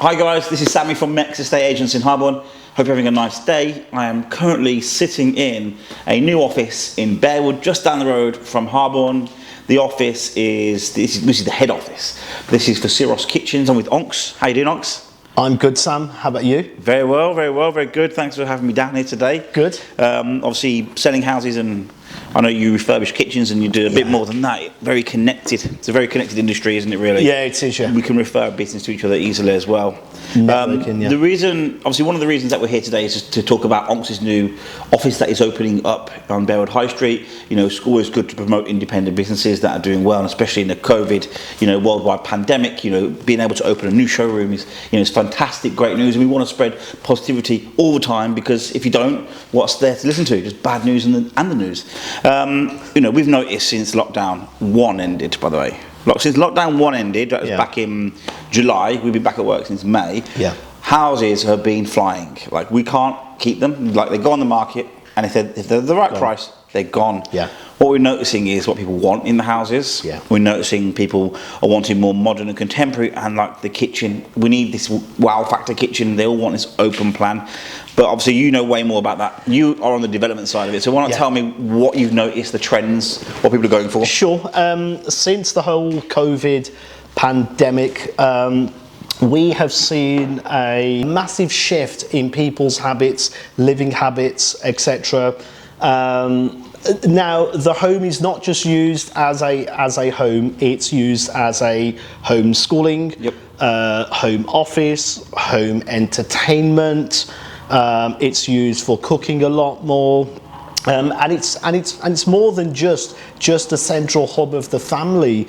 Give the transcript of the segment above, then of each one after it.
Hi guys, this is Sammy from Mecs Estate Agents in Harborne. Hope you're having a nice day. I am currently sitting in a new office in Bearwood, just down the road from Harborne. The office is, this is the head office. This is for Siros Kitchens. I'm with Onks. How you doing, Onks? I'm good, Sam. How about you? Very well, very good. Thanks for having me down here today. Good. Obviously selling houses, and I know you refurbish kitchens and you do a bit more than that. Very connected. It's a very connected industry, isn't it, really? Yeah, it is, yeah. We can refer business to each other easily as well. The reason, obviously one of the reasons that we're here today is just to talk about Onks' new office that is opening up on Bearwood High Street. You know, it's always good to promote independent businesses that are doing well, and especially in the COVID, worldwide pandemic, being able to open a new showroom is, it's fantastic, great news. And we want to spread positivity all the time, because if you don't, what's there to listen to? Just bad news and the news. We've noticed since lockdown 1 ended, by the way. Since lockdown 1 ended, that was back in July, we've been back at work since May. Yeah. Houses have been flying. Like, we can't keep them. Like, they go on the market, and if they're the right price, they're gone. Yeah. What we're noticing is what people want in the houses. Yeah. We're noticing people are wanting more modern and contemporary, and like the kitchen, we need this wow factor kitchen. They all want this open plan. But obviously you know way more about that. You are on the development side of it. So why not tell me what you've noticed, the trends, what people are going for? Sure. Since the whole COVID pandemic, we have seen a massive shift in people's habits, living habits, etc. Now, the home is not just used as a home; it's used as a homeschooling, home office, home entertainment. It's used for cooking a lot more, and it's more than just a central hub of the family.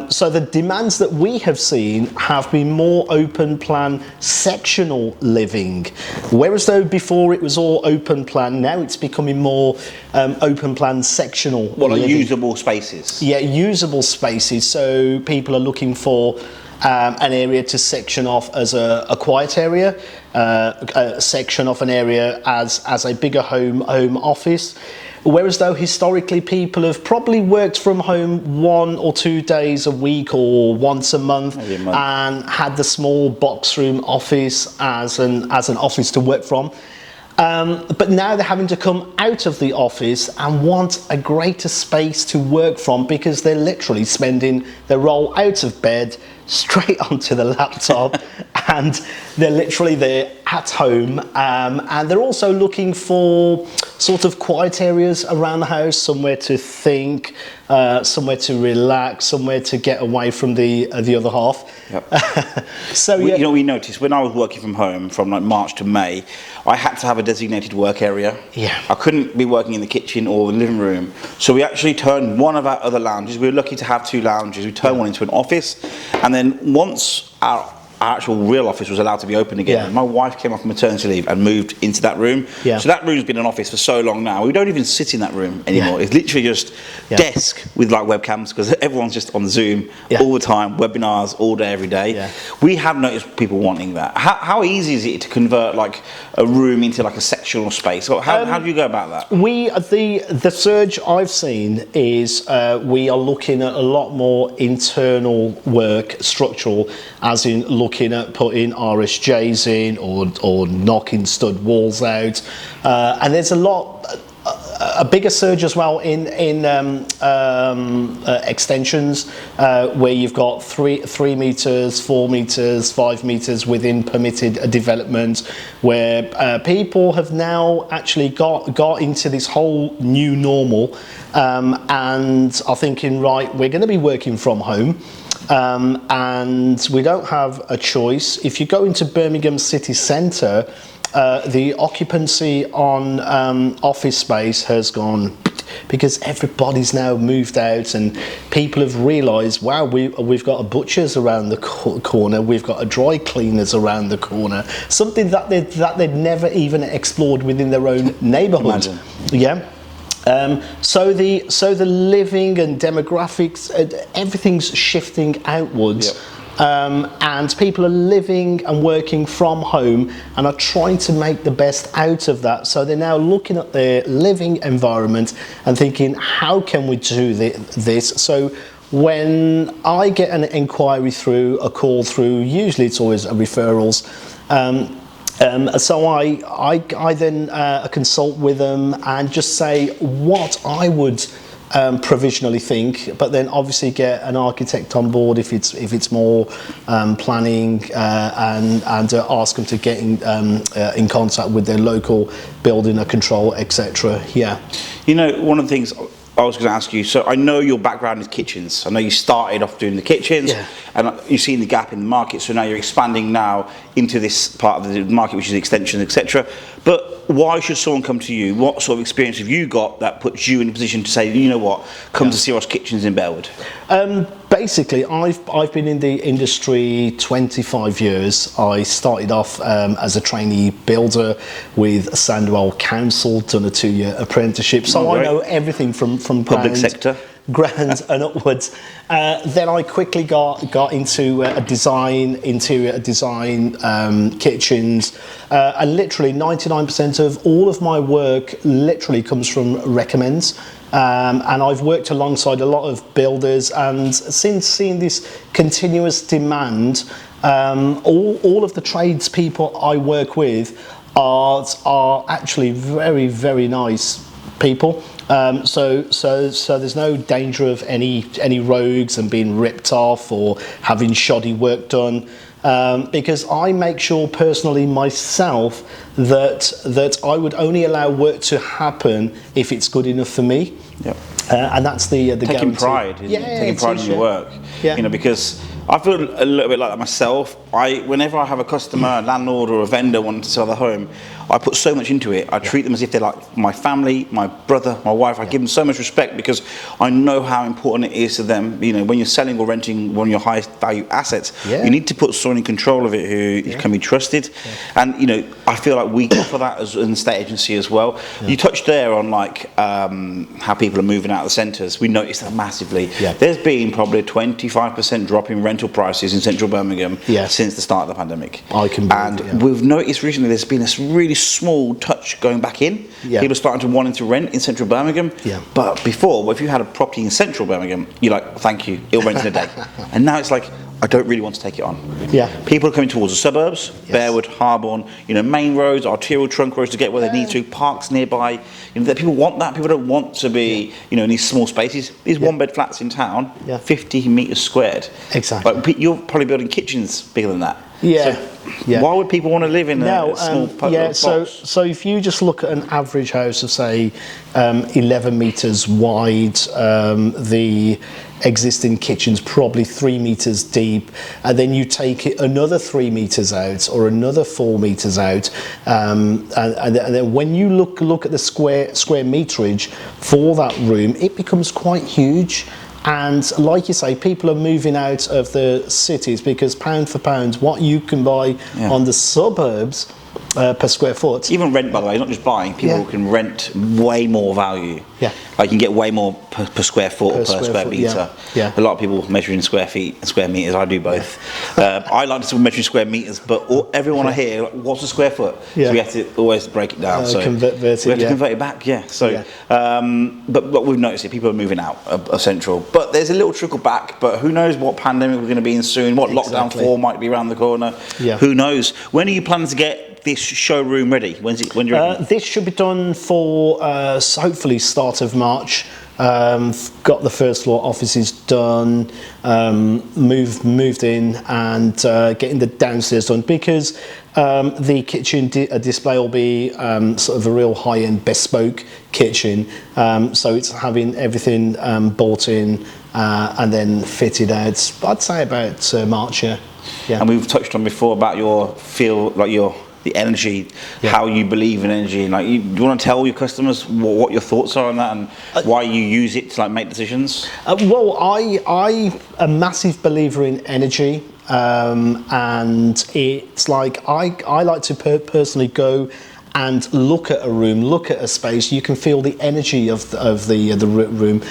So the demands that we have seen have been more open plan sectional living, whereas though before it was all open plan, now it's becoming more open plan sectional. What, like usable spaces? Yeah, usable spaces. So people are looking for an area to section off as a quiet area, a section off an area as a bigger home office. Whereas though historically people have probably worked from home 1 or 2 days a week or once a month, and had the small box room office as an office to work from. But now they're having to come out of the office and want a greater space to work from, because they're literally they roll out of bed straight onto the laptop and they're literally there at home, and they're also looking for sort of quiet areas around the house, somewhere to think, somewhere to relax, somewhere to get away from the other half. Yep. So we noticed when I was working from home from like March to May, I had to have a designated work area. Yeah. I couldn't be working in the kitchen or the living room, so we actually turned one of our other lounges. We were lucky to have 2 lounges. We turned one into an office, and then once our actual real office was allowed to be open again, my wife came off maternity leave and moved into that room. So that room's been an office for so long now. We don't even sit in that room anymore. It's literally just desk with like webcams, because everyone's just on Zoom all the time, webinars all day, every day. We have noticed people wanting that. How easy is it to convert like a room into like a sectional space? How do you go about that? The surge I've seen is we are looking at a lot more internal work, structural, as in looking at putting RSJs in or knocking stud walls out, and there's a bigger surge as well in extensions, where you've got 3 meters, 4 meters, 5 meters within permitted development, where people have now actually got into this whole new normal, and are thinking, right, we're going to be working from home. And we don't have a choice. If you go into Birmingham city centre, the occupancy on office space has gone, because everybody's now moved out and people have realised, wow, we've got a butcher's around the corner, we've got a dry cleaners around the corner, something that they'd never even explored within their own neighbourhood. Yeah. So the living and demographics, everything's shifting outwards. And people are living and working from home and are trying to make the best out of that. So they're now looking at their living environment and thinking, how can we do this? So when I get an inquiry through, a call through, usually it's always referrals. So I then consult with them and just say what I would provisionally think, but then obviously get an architect on board if it's more planning, and ask them to get in contact with their local building or control, etc. Yeah. You know, one of the things I was going to ask you, so I know your background is kitchens. I know you started off doing the kitchens, and you've seen the gap in the market, so now you're expanding now into this part of the market, which is extensions, etc. But why should someone come to you? What sort of experience have you got that puts you in a position to say, you know what, come to Siros Kitchens in Bearwood? Basically, I've been in the industry 25 years. I started off as a trainee builder with Sandwell Council, done a 2-year apprenticeship, so I know everything from public sector, grand and upwards. Then I quickly got into interior design, kitchens, and literally 99% of all of my work literally comes from recommends. And I've worked alongside a lot of builders, and since seeing this continuous demand, all of the tradespeople I work with are actually very, very nice people. So there's no danger of any rogues and being ripped off or having shoddy work done, because I make sure personally myself that I would only allow work to happen if it's good enough for me. Yep. And that's the taking guarantee. pride, taking pride in your work. Yeah. You know, because I feel a little bit like that myself. Whenever I have a customer, a landlord, or a vendor wanting to sell their home, I put so much into it. I treat them as if they're like my family, my brother, my wife. I give them so much respect because I know how important it is to them. You know, when you're selling or renting one of your highest value assets, you need to put someone in control of it who can be trusted. And you know, I feel like we offer that as an estate agency as well. You touched there on like how people are moving out of the centres. We noticed that massively. There's been probably a 25% drop in rental prices in central Birmingham since the start of the pandemic. We've noticed recently there's been a really small touch going back in. People are starting to wanting to rent in central Birmingham. But before, if you had a property in central Birmingham, you're like, thank you, it'll rent in a day. And now it's like, I don't really want to take it on. People are coming towards the suburbs, Bearwood, Harborne, you know, main roads, arterial trunk roads to get where they need to, parks nearby. You know, that people want that. People don't want to be, you know, in these small spaces. These one-bed flats in town, 50 metres squared. Exactly. Like, you're probably building kitchens bigger than that. So, why would people want to live in a small box? So if you just look at an average house of say 11 metres wide, the existing kitchen's probably 3 metres deep, and then you take it another 3 metres out or another 4 metres out, and then when you look at the square meterage for that room, it becomes quite huge. And like you say, people are moving out of the cities because pound for pound, what you can buy on the suburbs per square foot. Even rent, by the way, not just buying. People can rent way more value. Like you can get way more per square foot or per square metre. A lot of people measure in square feet and square metres. I do both. I like to measure in square metres, but everyone I hear, like, what's a square foot? So we have to always break it down. So convert it, we have to convert it back. So, but we've noticed it. People are moving out of central. But there's a little trickle back. But who knows what pandemic we're going to be in soon? What lockdown 4 might be around the corner? Who knows? When are you planning to get this showroom ready? When you're ready? This should be done for hopefully start of March. Got the first floor offices done, moved in, and getting the downstairs done, because the kitchen display will be sort of a real high-end bespoke kitchen, so it's having everything bought in and then fitted out. I'd say about March. And we've touched on before about your feel, like the energy, how you believe in energy. Like, do you want to tell your customers what your thoughts are on that and why you use it to like make decisions? Well, I'm a massive believer in energy, and it's like I like to personally go and look at a room, look at a space. You can feel the energy of the room.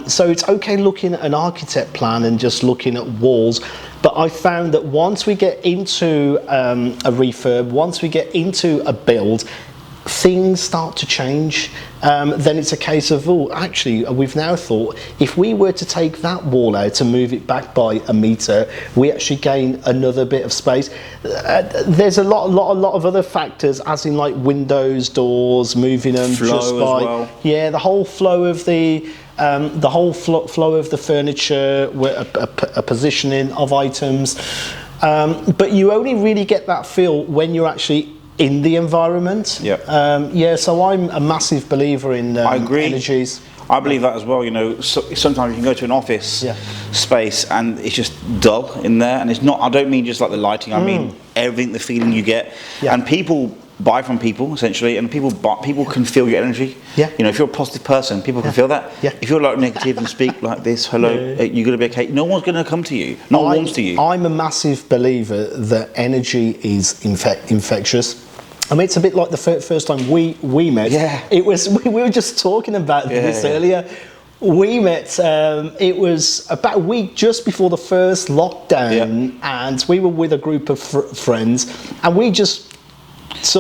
So it's okay looking at an architect plan and just looking at walls. But I found that once we get into a refurb, once we get into a build, things start to change, then it's a case of, oh, actually, we've now thought if we were to take that wall out and move it back by a metre, we actually gain another bit of space. There's a lot of other factors, as in like windows, doors, moving them flow just as by, well. yeah, the whole flow of the flow of the furniture, a positioning of items. But you only really get that feel when you're actually in the environment. So I'm a massive believer in I agree. energies. I believe that as well. You know, sometimes you can go to an office space and it's just dull in there, and it's not. I don't mean just like the lighting. I mean everything, the feeling you get, and people buy from people essentially, and people can feel your energy. You know, if you're a positive person, people can feel that. If you're like negative and speak like this, hello, you're gonna be okay. No one's gonna come to you. No one warms to you. I'm a massive believer that energy is infectious. I mean, it's a bit like the first time we met. It was we were just talking about this earlier. We met. It was about a week just before the first lockdown, and we were with a group of friends, and we just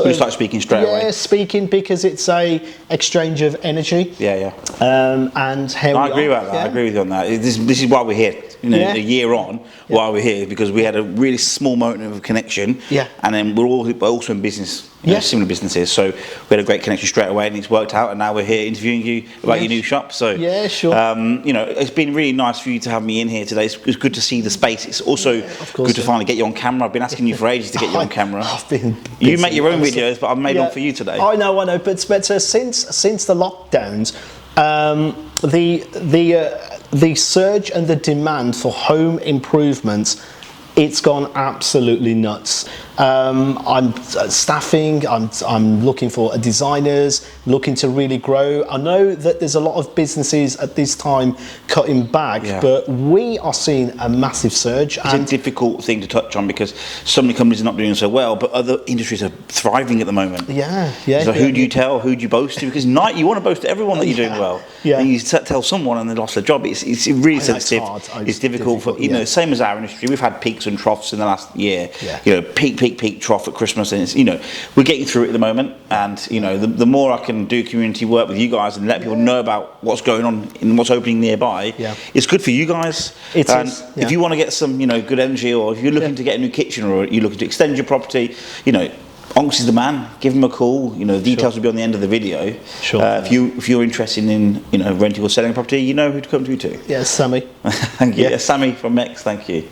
we start speaking straight away. Yeah, speaking because it's a exchange of energy. And how I agree with that. I agree with you on that. This is why we're here. You know, a year on, why we're here, because we had a really small moment of connection. And then we're also in business. You know, similar businesses, so we had a great connection straight away, and it's worked out. And now we're here interviewing you about your new shop. So you know, it's been really nice for you to have me in here today. It's good to see the space. It's also good to finally get you on camera. I've been asking you for ages to get you on camera. I've been you make your own videos, but I've made one for you today. I know. But since the lockdowns, the surge and the demand for home improvements, it's gone absolutely nuts. I'm staffing. I'm looking for designers, looking to really grow. I know that there's a lot of businesses at this time cutting back, but we are seeing a massive surge. It's a difficult thing to touch on because so many companies are not doing so well, but other industries are thriving at the moment. So who do you tell? Who do you boast to? Because you want to boast to everyone that you're doing well. And you tell someone and they lost their job. It's really sensitive. It's difficult for you know. Same as our industry. We've had peaks and troughs in the last year. You know, peak trough at Christmas, and it's, you know, we're getting through it at the moment. And you know, the more I can do community work with you guys and let people know about what's going on and what's opening nearby, it's good for you guys. If you want to get some, you know, good energy, or if you're looking to get a new kitchen, or you're looking to extend your property, you know, Onks is the man. Give him a call. You know, the details will be on the end of the video. If you're interested in, you know, renting or selling a property, you know who to come to. Sammy. Thank you. Sammy from Mecs. Thank you.